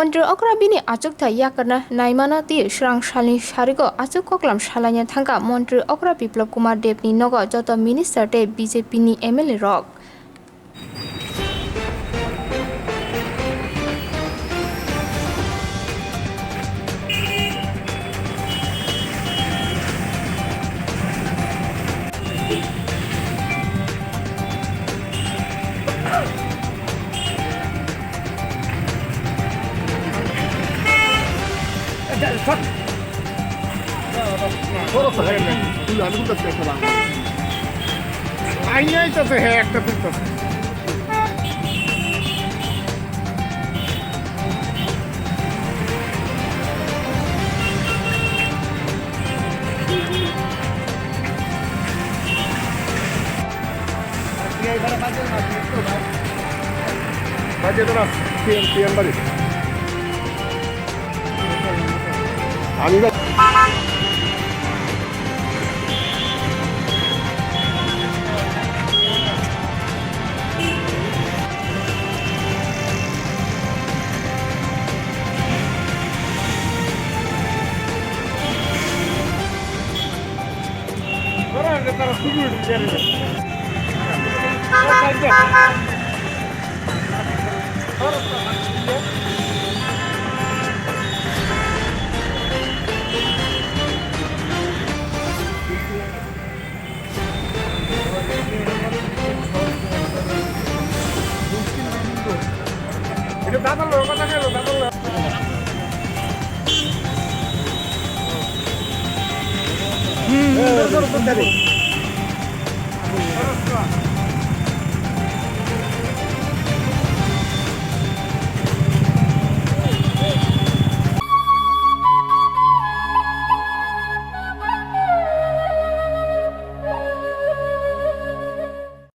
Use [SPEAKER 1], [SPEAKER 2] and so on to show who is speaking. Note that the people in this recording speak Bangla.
[SPEAKER 1] মন্ত্রী অকরা বিনি আচুক থা ইয়াকনা নাইমানা তি স্রাং সালনি সারিগো আচুক ককলাম সালাইয়া থাকা মন্ত্রী অকরা বিপ্লব কুমার দেবনি নগ যত মিনিস্টার তে বিজেপি নি এমএলএ রক
[SPEAKER 2] আইনাইতেছে হ্যাঁ একটা তুলতেছে বাজে তোরা পিএম বাড়ি আমি তারা শুরু এটা দাদা লোক কথা গেল দাদা লোক হুম